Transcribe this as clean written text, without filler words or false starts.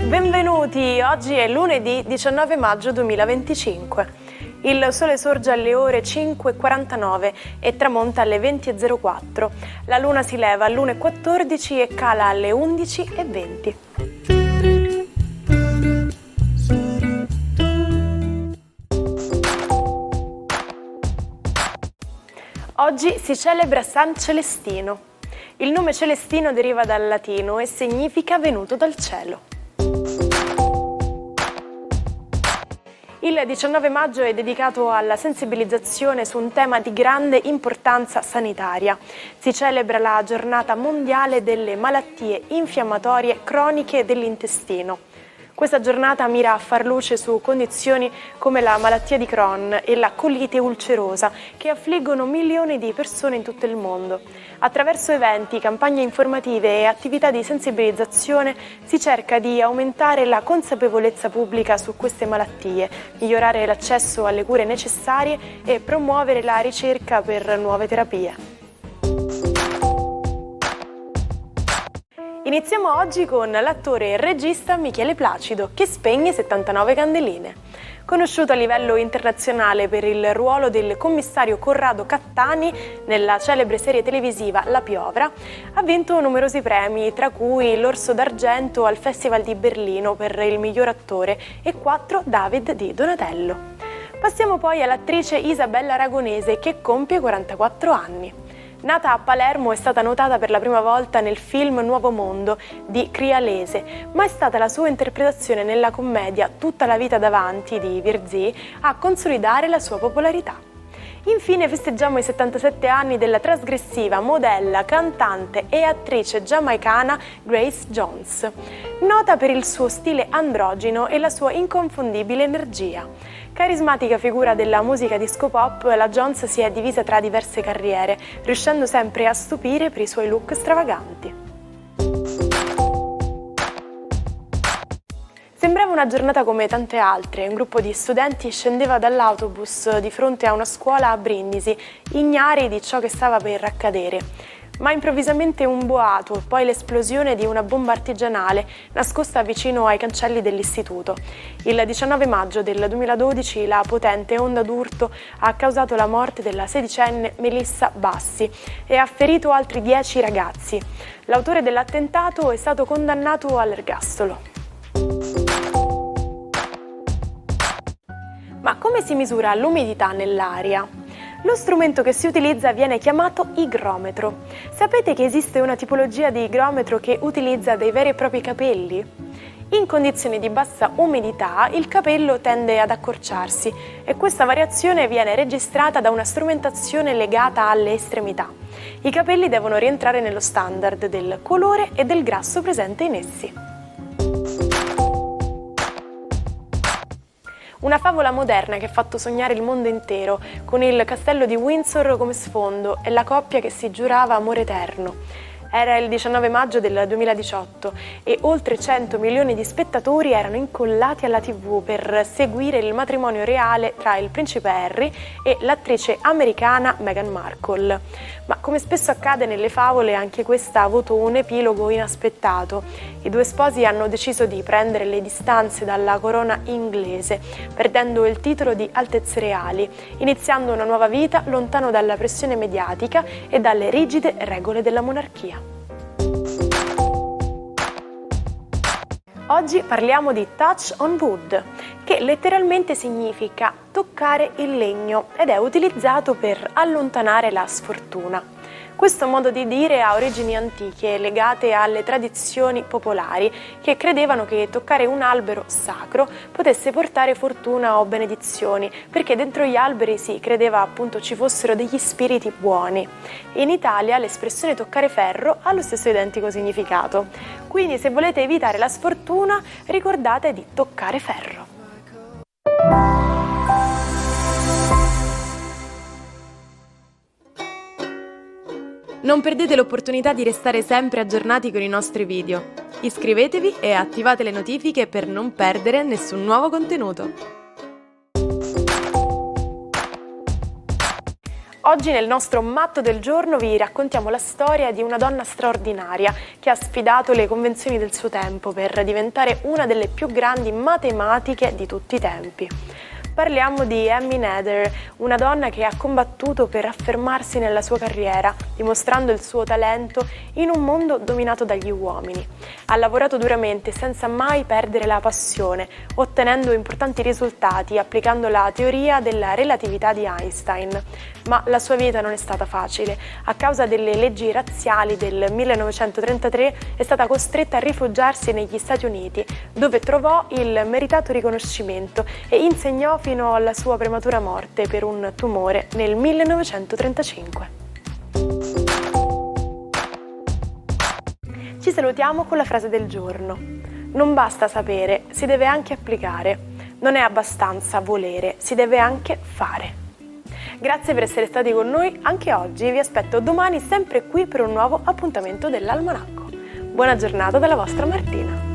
Benvenuti, oggi è lunedì 19 maggio 2025. Il sole sorge alle ore 5:49 e tramonta alle 20:04. La luna si leva alle 1:14 e cala alle 11:20. Oggi si celebra San Celestino. Il nome Celestino deriva dal latino e significa venuto dal cielo. Il 19 maggio è dedicato alla sensibilizzazione su un tema di grande importanza sanitaria. Si celebra la giornata mondiale delle malattie infiammatorie croniche dell'intestino. Questa giornata mira a far luce su condizioni come la malattia di Crohn e la colite ulcerosa che affliggono milioni di persone in tutto il mondo. Attraverso eventi, campagne informative e attività di sensibilizzazione si cerca di aumentare la consapevolezza pubblica su queste malattie, migliorare l'accesso alle cure necessarie e promuovere la ricerca per nuove terapie. Iniziamo oggi con l'attore e regista Michele Placido, che spegne 79 candeline. Conosciuto a livello internazionale per il ruolo del commissario Corrado Cattani nella celebre serie televisiva La Piovra, ha vinto numerosi premi, tra cui l'Orso d'Argento al Festival di Berlino per il miglior attore e 4 David di Donatello. Passiamo poi all'attrice Isabella Aragonese, che compie 44 anni. Nata a Palermo, è stata notata per la prima volta nel film Nuovo Mondo di Crialese, ma è stata la sua interpretazione nella commedia Tutta la vita davanti di Virzì a consolidare la sua popolarità. Infine festeggiamo i 77 anni della trasgressiva modella, cantante e attrice giamaicana Grace Jones, nota per il suo stile androgino e la sua inconfondibile energia. Carismatica figura della musica disco pop, la Jones si è divisa tra diverse carriere, riuscendo sempre a stupire per i suoi look stravaganti. Sembrava una giornata come tante altre. Un gruppo di studenti scendeva dall'autobus di fronte a una scuola a Brindisi, ignari di ciò che stava per accadere. Ma improvvisamente un boato, poi l'esplosione di una bomba artigianale nascosta vicino ai cancelli dell'istituto. Il 19 maggio del 2012 la potente onda d'urto ha causato la morte della sedicenne Melissa Bassi e ha ferito altri 10 ragazzi. L'autore dell'attentato è stato condannato all'ergastolo. Ma come si misura l'umidità nell'aria? Lo strumento che si utilizza viene chiamato igrometro. Sapete che esiste una tipologia di igrometro che utilizza dei veri e propri capelli? In condizioni di bassa umidità il capello tende ad accorciarsi e questa variazione viene registrata da una strumentazione legata alle estremità. I capelli devono rientrare nello standard del colore e del grasso presente in essi. Una favola moderna che ha fatto sognare il mondo intero, con il castello di Windsor come sfondo e la coppia che si giurava amore eterno. Era il 19 maggio del 2018 e oltre 100 milioni di spettatori erano incollati alla TV per seguire il matrimonio reale tra il principe Harry e l'attrice americana Meghan Markle. Ma come spesso accade nelle favole, anche questa ha avuto un epilogo inaspettato. I due sposi hanno deciso di prendere le distanze dalla corona inglese, perdendo il titolo di altezze reali, iniziando una nuova vita lontano dalla pressione mediatica e dalle rigide regole della monarchia. Oggi parliamo di touch on wood, che letteralmente significa toccare il legno ed è utilizzato per allontanare la sfortuna. Questo modo di dire ha origini antiche legate alle tradizioni popolari che credevano che toccare un albero sacro potesse portare fortuna o benedizioni, perché dentro gli alberi si credeva appunto ci fossero degli spiriti buoni. In Italia l'espressione toccare ferro ha lo stesso identico significato. Quindi se volete evitare la sfortuna, ricordate di toccare ferro. Non perdete l'opportunità di restare sempre aggiornati con i nostri video. Iscrivetevi e attivate le notifiche per non perdere nessun nuovo contenuto. Oggi nel nostro matto del giorno vi raccontiamo la storia di una donna straordinaria che ha sfidato le convenzioni del suo tempo per diventare una delle più grandi matematiche di tutti i tempi. Parliamo di Emmy Noether, una donna che ha combattuto per affermarsi nella sua carriera, dimostrando il suo talento in un mondo dominato dagli uomini. Ha lavorato duramente senza mai perdere la passione, ottenendo importanti risultati applicando la teoria della relatività di Einstein. Ma la sua vita non è stata facile. A causa delle leggi razziali del 1933 è stata costretta a rifugiarsi negli Stati Uniti, dove trovò il meritato riconoscimento e insegnò fino alla sua prematura morte per un tumore nel 1935. Ci salutiamo con la frase del giorno. Non basta sapere, si deve anche applicare. Non è abbastanza volere, si deve anche fare. Grazie per essere stati con noi anche oggi, vi aspetto domani sempre qui per un nuovo appuntamento dell'Almanacco. Buona giornata dalla vostra Martina.